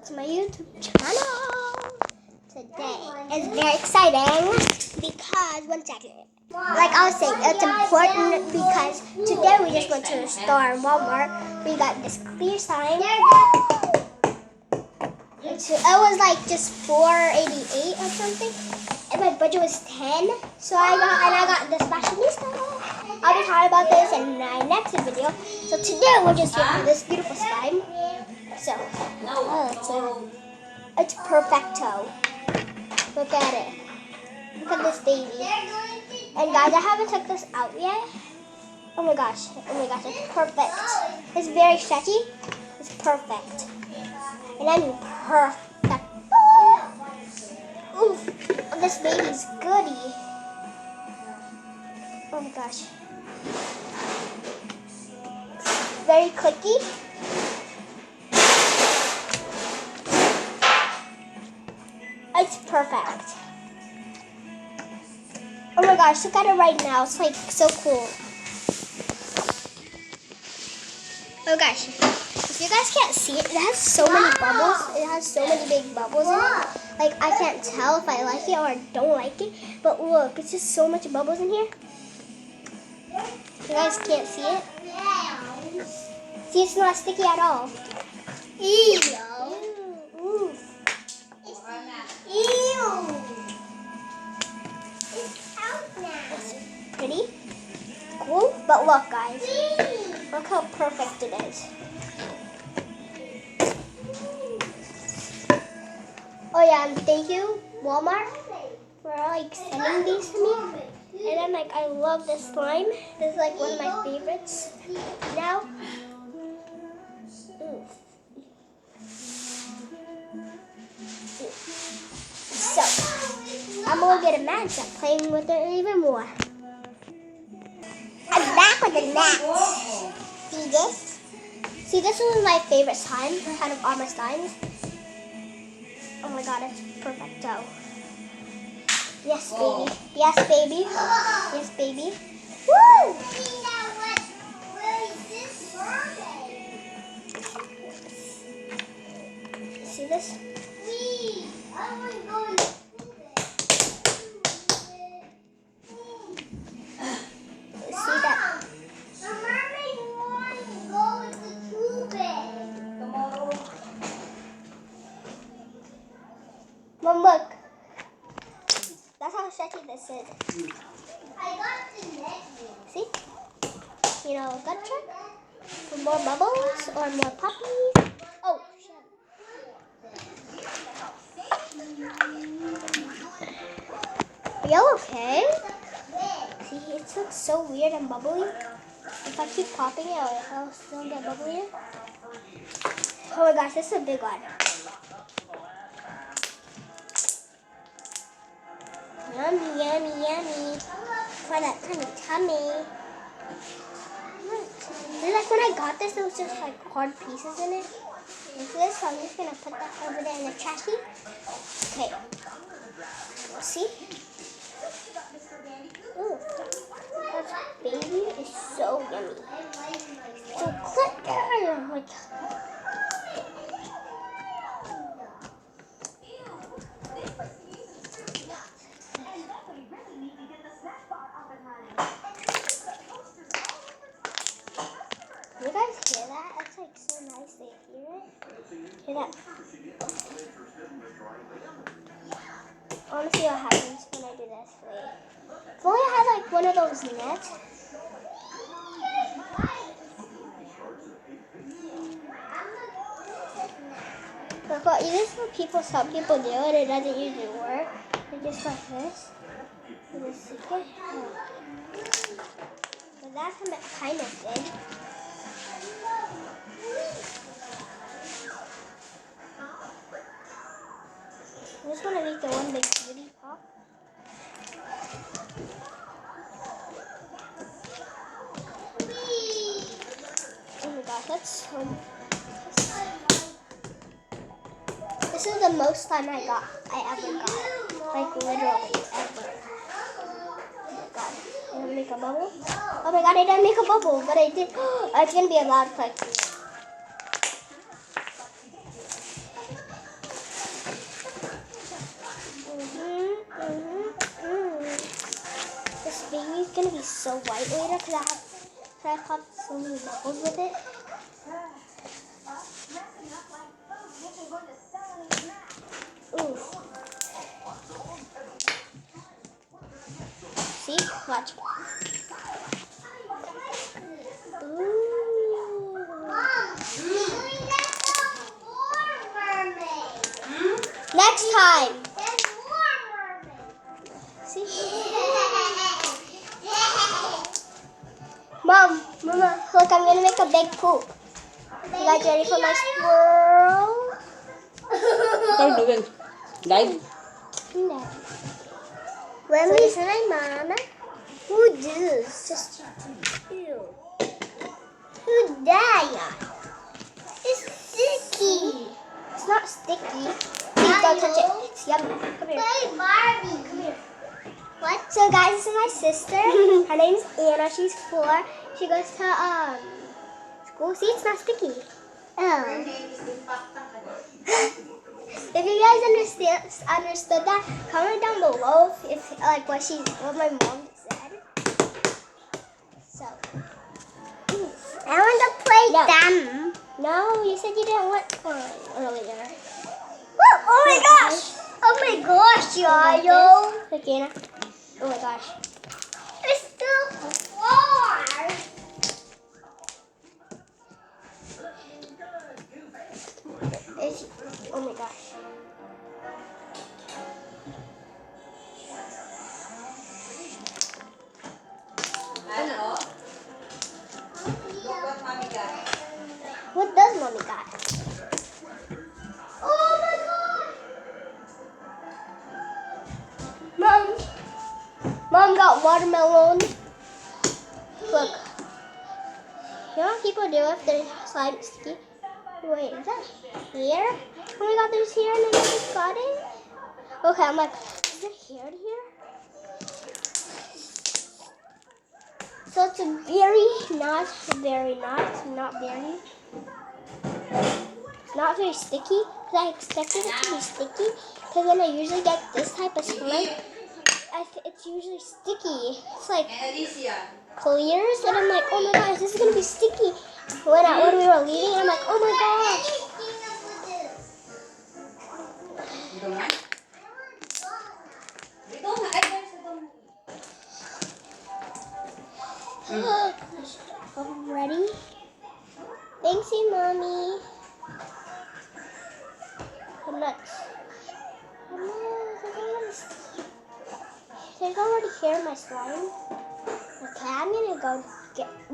to my YouTube channel. Today is very exciting because, one second, like I was saying, it's important because today we just went to the store in Walmart. We got this clear sign. It was like just $4.88 or something, and my budget was $10. So I got this fashionista. I'll be talking about this in my next video. So today we're just here for this beautiful slime. So it's perfecto. Look at it. Look at this baby. And guys, I haven't took this out yet. Oh my gosh, it's perfect. It's very stretchy. It's perfect. And then perfect. Ooh, this baby's goody. Oh my gosh. It's very clicky. It's perfect. Oh my gosh, look at it right now. It's like so cool. Oh gosh, if you guys can't see it, it has so many bubbles. It has so many big bubbles in it. Like I can't tell if I like it or don't like it. But look, it's just so much bubbles in here. You guys can't see it. See, it's not sticky at all. Ew. Ooh. Ew. It's out now. It's pretty. Cool. But look, guys. Look how perfect it is. Oh yeah, and thank you, Walmart, for like sending these to me. And then like I love this slime. This is like one of my favorites now. So I'm gonna get a mat and start playing with it even more. I'm back with the mat. See this? See, this was my favorite slime out of all my slimes. Oh my god, it's perfecto. Yes, baby. Yes, baby. Yes, baby. Woo! See this? See that? Mom, look. That's how stretchy this is. I got the next. See? You know, gut check for more bubbles or more puppies. Oh, shit. Are you okay? See, it looks so weird and bubbly. If I keep popping it, I'll still get bubbly. Oh my gosh, this is a big one. Yummy, yummy, yummy. For that tiny tummy. Like when I got this, there was just like hard pieces in it. Like this, so I'm just gonna put that over there in the trash can. Okay. See? Ooh. That baby is so yummy. So click there. Like, you guys hear that? That's like so nice to hear it. Hear that? I want to see what happens when I do this. Wait. If only I had like one of those nets. Look what some people do and it doesn't usually work. They just like this. And just stick it. But that's what it kind of did. I just want to make the one big beauty pop. Oh my gosh, that's so... This is the most slime I ever got. Like literally ever. Oh my god. Did I make a bubble? Oh my god, I didn't make a bubble, but I did. It's gonna be a loud click. be so white later because I caught so many bubbles with it. Ooh. See? Watch. Ooh. Next time. See? Mama, look, I'm gonna make a big poop. You guys ready for my swirl? What are you doing? Live? No. Let me see my mama. Who this? Just you. Who that? It's sticky. It's not sticky. Please don't touch it. It's yummy. Come here. Hey, Barbie. Come here. What? So guys, this is my sister. Her name's Anna. She's 4. She goes to school. See, it's not sticky. Oh. If you guys understood that, comment down below if like what my mom said. So, I want to play them. No, you said you didn't want one earlier. Oh my gosh! Oh my gosh, Yayo! Like Anna. Oh my gosh. It's still far. Oh my gosh. What does Mommy got? Oh my god! Mom got watermelon. Look. You know what people do if their slime is sticky? Wait, is that hair? Oh my god, there's hair and I just got it? Okay, I'm like, is there hair here? So it's not very sticky. Because I expected it to be sticky. Because when I usually get this type of slime, it's usually sticky. It's like clears. And I'm like, oh my gosh, this is going to be sticky. When we were leaving, I'm like, oh my gosh. Ready? Thanks, you, Mommy. I'm nuts. There's already hair in my slime. Okay, I'm gonna go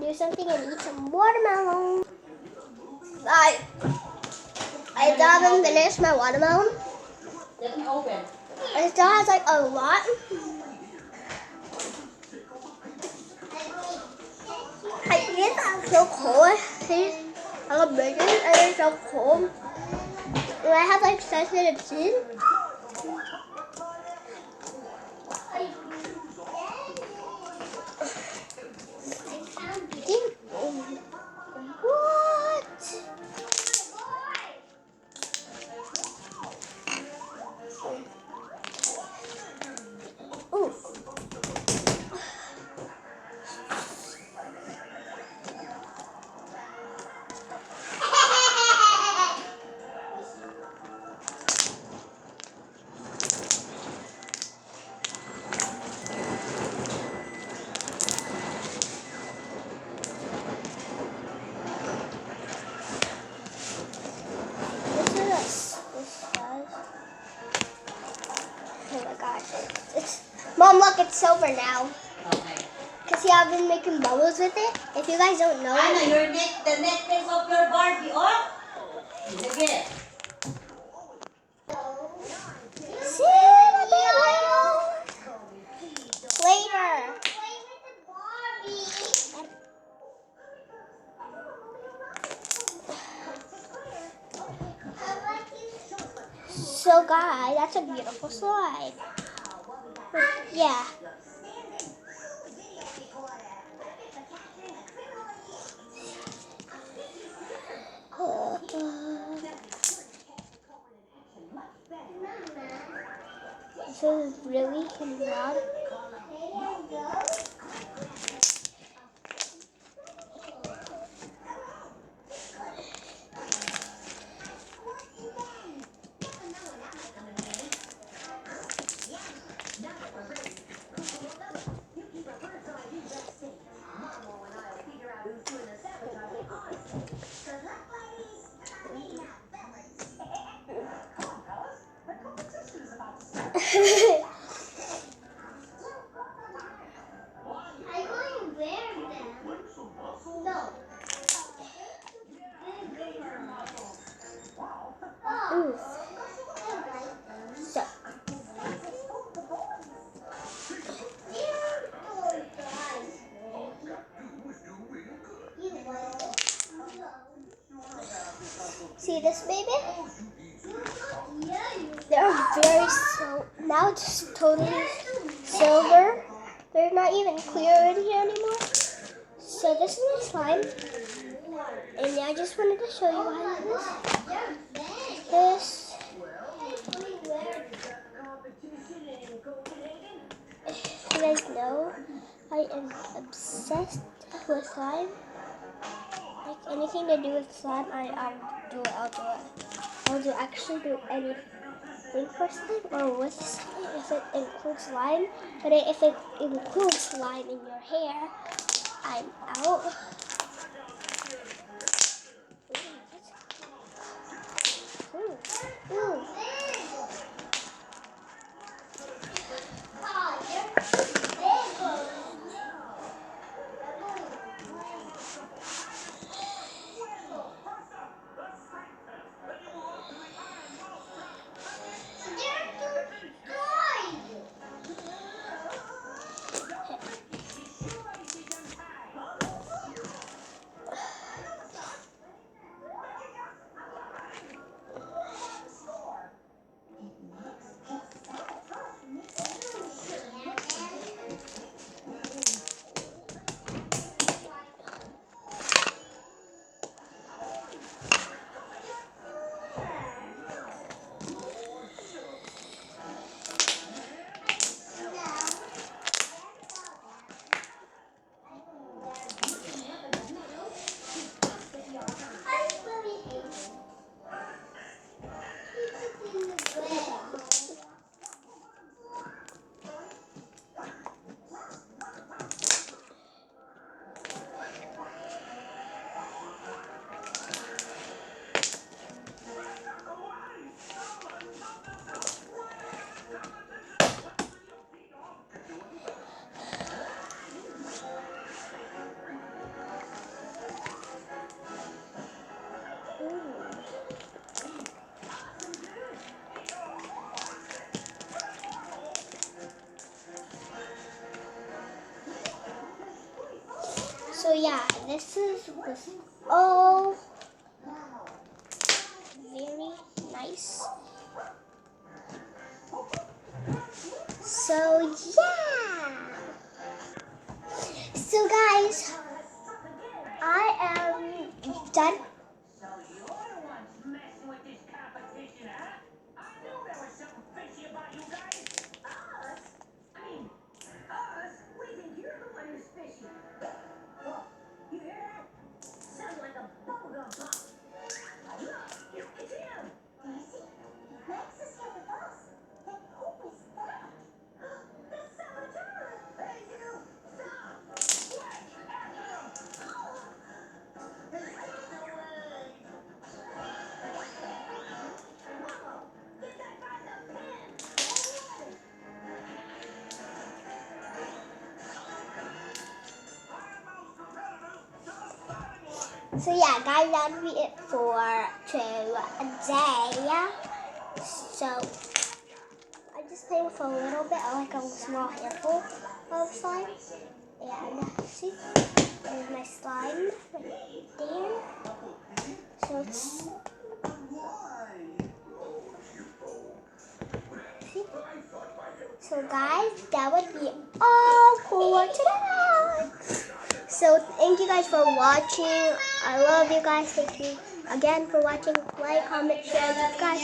do something and eat some watermelon. I still haven't finished my watermelon. It still has like a lot. I think it's so cold. See, I got bigger and it's so cold. And I have like sensitive skin. What? Ooh. Oh my gosh. Mom, look, it's silver now. Okay. Because see, I've been making bubbles with it. If you guys don't know Anna, the necklace of your Barbie off? Sige. See, later. So guys, that's a beautiful slide. Yeah. This is really loud. Ooh. So. See this, baby? They're very now it's totally silver. They're not even clear in here anymore. So this is my slime. And I just wanted to show you how to do this. If you guys know, I am obsessed with slime. Like anything to do with slime, I'll do it. I'll actually do anything for slime or with slime if it includes slime. But if it includes slime in your hair, I'm out. Ooh. So yeah, this is all very nice. So yeah. So guys, I am done. So yeah, guys, that'll be it for today. So I just played with a little bit, like a small handful of slime. And see, there's my slime right there. So it's see. So guys, that would be all for today. So thank you guys for watching. I love you guys. Thank you again for watching. Like, comment, share, subscribe.